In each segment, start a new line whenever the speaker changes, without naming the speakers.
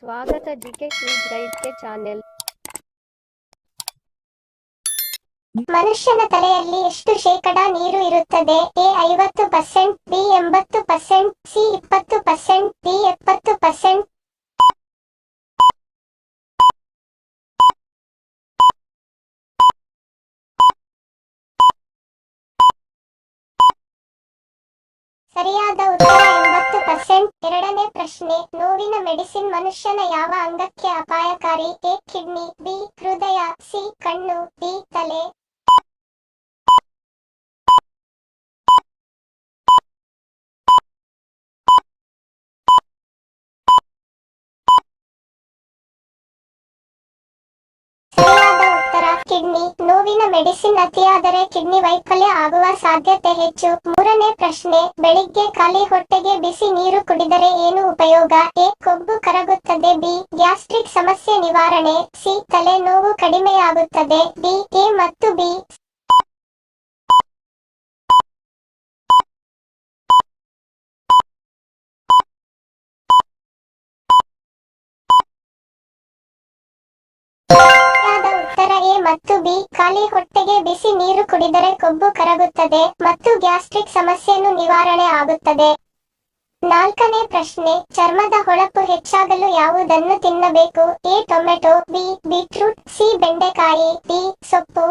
ಸ್ವಾಗತ GK quiz ಗೈಡ್ಗೆ channel.
ಮನುಷ್ಯನ ತಲೆಯಲ್ಲಿ ಎಷ್ಟು ಶೇಕಡಾ ನೀರು ಇರುತ್ತದೆ? A 50%, B 80%, C 20%, D 70%. ಸರಿಯಾದ ಉತ್ತರ 80%. ಎರಡನೇ ಪ್ರಶ್ನೆ, ನೋವಿನ ಮೆಡಿಸಿನ್ ಮನುಷ್ಯನ ಯಾವ ಅಂಗಕ್ಕೆ ಅಪಾಯಕಾರಿ? ಎ ಕಿಡ್ನಿ, ಬಿ ಹೃದಯ, ಸಿ ಕಣ್ಣು, ಡಿ ತಲೆ. ಸರಿಯಾದ ಉತ್ತರ ಕಿಡ್ನಿ. ನೋವಿನ ಮೆಡಿಸಿನ್ ಅತಿಯಾದರೆ ಕಿಡ್ನಿ ವೈಫಲ್ಯ ಆಗುವ ಸಾಧ್ಯತೆ ಹೆಚ್ಚು. ಮೂರನೇ ಪ್ರಶ್ನೆ, ಬೆಳಿಗ್ಗೆ ಖಾಲಿ ಹೊಟ್ಟೆಗೆ ಬಿಸಿ ನೀರು ಕುಡಿದರೆ ಏನು ಉಪಯೋಗ? ಎ ಕೊಬ್ಬು ಕರಗುತ್ತದೆ, ಬಿ ಗ್ಯಾಸ್ಟ್ರಿಕ್ ಸಮಸ್ಯೆ ನಿವಾರಣೆ, ಸಿ ತಲೆನೋವು ಕಡಿಮೆಯಾಗುತ್ತದೆ, ಡಿ ಎ ಮತ್ತು ಬಿ. ಉತ್ತರ ಎ ಮತ್ತು ಬಿ. ಖಾಲಿ ಹೊಟ್ಟೆಗೆ ಬಿಸಿ ನೀರು ಕುಡಿದರೆ ಕೊಬ್ಬು ಕರಗುತ್ತದೆ ಮತ್ತು ಗ್ಯಾಸ್ಟ್ರಿಕ್ ಸಮಸ್ಯೆಯನ್ನು ನಿವಾರಣೆ ಆಗುತ್ತದೆ. ನಾಲ್ಕನೇ ಪ್ರಶ್ನೆ, ಚರ್ಮದ ಹೊಳಪು ಹೆಚ್ಚಾಗಲು ಯಾವುದನ್ನು ತಿನ್ನಬೇಕು? A tomato, B beetroot, C ಬೆಂಡೆಕಾಯಿ, ಡಿ ಸೊಪ್ಪು.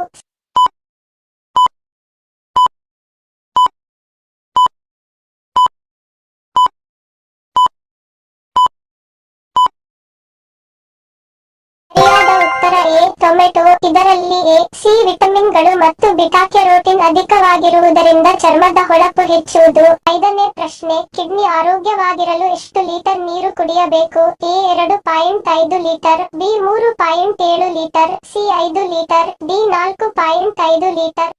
ಸರಿಯಾದ ಉತ್ತರ ಎ ಟೊಮೆಟೊ. ಇದರಲ್ಲಿ ಎ, ಸಿ ವಿಟಮಿನ್ಗಳು ಮತ್ತು ಬಿಟಾ ಕ್ಯಾರೋಟಿನ್ ಅಧಿಕವಾಗಿರುವುದರಿಂದ ಚರ್ಮದ ಹೊಳಪು ಹೆಚ್ಚುವುದು. ಐದನೇ ಪ್ರಶ್ನೆ, ಕಿಡ್ನಿ ಆರೋಗ್ಯವಾಗಿರಲು ಎಷ್ಟು ಲೀಟರ್ ನೀರು ಕುಡಿಯಬೇಕು? A 2.5 litre, B 3.7 litre, C 5 litre, D 4.5 litre.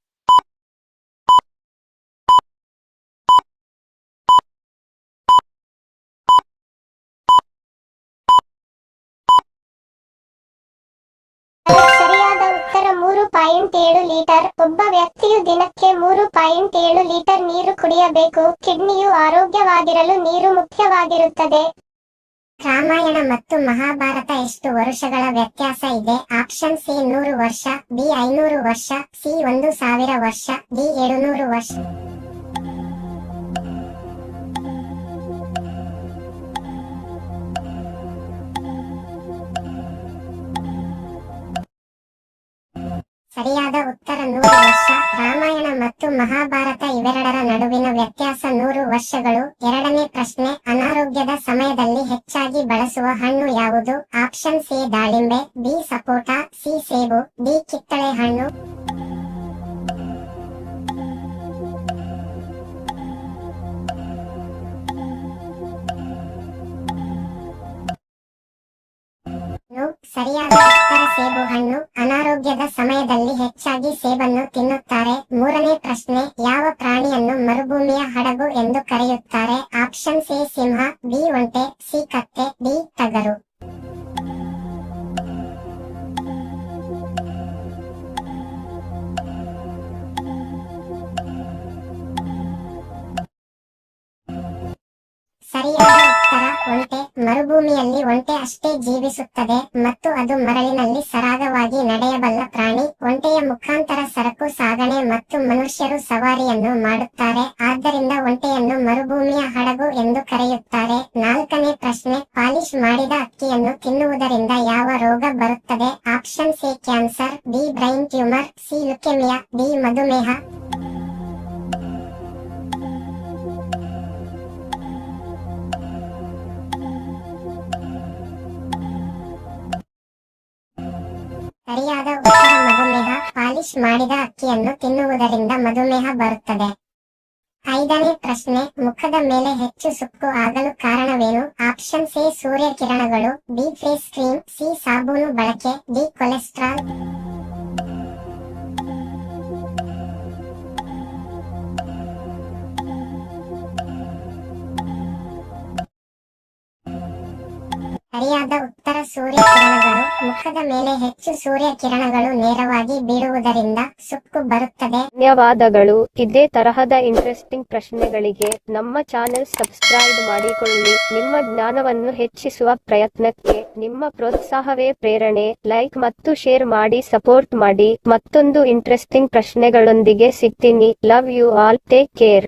ಸರಿಯಾದ ಉತ್ತರ 3.7 ಲೀಟರ್. ಒಬ್ಬ ವ್ಯಕ್ತಿಯು ದಿನಕ್ಕೆ 3.7 ಲೀಟರ್ ನೀರು ಕುಡಿಯಬೇಕು. ಕಿಡ್ನಿಯು ಆರೋಗ್ಯವಾಗಿರಲು ನೀರು ಮುಖ್ಯವಾಗಿರುತ್ತದೆ. ರಾಮಾಯಣ ಮತ್ತು ಮಹಾಭಾರತ ಎಷ್ಟು ವರುಷಗಳ ವ್ಯತ್ಯಾಸ ಇದೆ? ಆಪ್ಷನ್ ಸಿ 100 ವರ್ಷ, ಬಿ 500 ವರ್ಷ, ಸಿ 1000 ವರ್ಷ, ಡಿ 700 ವರ್ಷ. ಸರಿಯಾದ ಉತ್ತರ 100 ವರ್ಷ. ರಾಮಾಯಣ ಮತ್ತು ಮಹಾಭಾರತ ಇವೆರಡರ ನಡುವಿನ ವ್ಯತ್ಯಾಸ 100 ವರ್ಷಗಳು. ಎರಡನೇ ಪ್ರಶ್ನೆ, ಅನಾರೋಗ್ಯದ ಸಮಯದಲ್ಲಿ ಹೆಚ್ಚಾಗಿ ಬಳಸುವ ಹಣ್ಣು ಯಾವುದು? ಆಪ್ಷನ್ ಸಿ ದಾಳಿಂಬೆ, ಬಿ ಸಪೋಟ, ಸಿ ಸೇಬು, ಡಿ ಕಿತ್ತಳೆ ಹಣ್ಣು. ಸರಿಯಾದ ಉತ್ತರ ಸೇಬು ಹಣ್ಣು. ಅನಾರೋಗ್ಯದ ಸಮಯದಲ್ಲಿ ಹೆಚ್ಚಾಗಿ ಸೇಬನ್ನು ತಿನ್ನುತ್ತಾರೆ. ಮೂರನೇ ಪ್ರಶ್ನೆ, ಯಾವ ಪ್ರಾಣಿಯನ್ನು ಮರುಭೂಮಿಯ ಹಡಗು ಎಂದು ಕರೆಯುತ್ತಾರೆ? ಆಪ್ಷನ್ ಸಿ ಸಿಂಹ, ಬಿ ಒಂಟೆ, ಸಿ ಕತ್ತೆ, ಡಿ ಟಗರು. ಸರಿಯಾದ ಉತ್ತರ ಒಂಟೆ. ಮರುಭೂಮಿಯಲ್ಲಿ ಒಂಟೆ ಅಷ್ಟೇ ಜೀವಿಸುತ್ತದೆ ಮತ್ತು ಅದು ಮರಳಿನಲ್ಲಿ ಸರಾಗವಾಗಿ ನಡೆಯಬಲ್ಲ ಪ್ರಾಣಿ. ಒಂಟೆಯ ಮುಖಾಂತರ ಸರಕು ಸಾಗಣೆ ಮತ್ತು ಮನುಷ್ಯರು ಸವಾರಿಯನ್ನು ಮಾಡುತ್ತಾರೆ. ಆದ್ದರಿಂದ ಒಂಟೆಯನ್ನು ಮರುಭೂಮಿಯ ಹಡಗು ಎಂದು ಕರೆಯುತ್ತಾರೆ. ನಾಲ್ಕನೇ ಪ್ರಶ್ನೆ, ಪಾಲಿಶ್ ಮಾಡಿದ ಅಕ್ಕಿಯನ್ನು ತಿನ್ನುವುದರಿಂದ ಯಾವ ರೋಗ ಬರುತ್ತದೆ? Option C cancer, B brain tumour, C leukaemia, D ಮಧುಮೇಹ. ಸರಿಯಾದ ಉತ್ತರ ಮಧುಮೇಹ. ಪಾಲಿಶ್ ಮಾಡಿದ ಅಕ್ಕಿಯನ್ನು ತಿನ್ನುವುದರಿಂದ ಮಧುಮೇಹ ಬರುತ್ತದೆ. ಐದನೇ ಪ್ರಶ್ನೆ, ಮುಖದ ಮೇಲೆ ಹೆಚ್ಚು ಸುಕ್ಕು ಆಗಲು ಕಾರಣವೇನು? ಆಪ್ಷನ್ ಸಿ ಸೂರ್ಯ ಕಿರಣಗಳು, ಬಿ ಫೇಸ್ ಕ್ರೀಮ್, ಸಿ ಸಾಬೂನು ಬಳಕೆ, ಡಿ ಕೊಲೆಸ್ಟ್ರಾಲ್. ಸರಿಯಾದ ಉತ್ತರ ಸೂರ್ಯ ಕಿರಣಗಳು. ಮುಖದ ಮೇಲೆ ಹೆಚ್ಚು ಸೂರ್ಯ ಕಿರಣಗಳು ನೇರವಾಗಿ ಬೀಳುವುದರಿಂದ ಸುಕ್ಕು ಬರುತ್ತದೆ.
ಧನ್ಯವಾದಗಳು. ಇದೇ ತರಹದ ಇಂಟ್ರೆಸ್ಟಿಂಗ್ ಪ್ರಶ್ನೆಗಳಿಗೆ ನಮ್ಮ ಚಾನೆಲ್ ಸಬ್ಸ್ಕ್ರೈಬ್ ಮಾಡಿಕೊಳ್ಳಿ. ನಿಮ್ಮ ಜ್ಞಾನವನ್ನು ಹೆಚ್ಚಿಸುವ ಪ್ರಯತ್ನಕ್ಕೆ ನಿಮ್ಮ ಪ್ರೋತ್ಸಾಹವೇ ಪ್ರೇರಣೆ. ಲೈಕ್ ಮತ್ತು ಶೇರ್ ಮಾಡಿ ಸಪೋರ್ಟ್ ಮಾಡಿ. ಮತ್ತೊಂದು ಇಂಟ್ರೆಸ್ಟಿಂಗ್ ಪ್ರಶ್ನೆಗಳೊಂದಿಗೆ ಸಿಗ್ತೀನಿ. Love you all. Take care.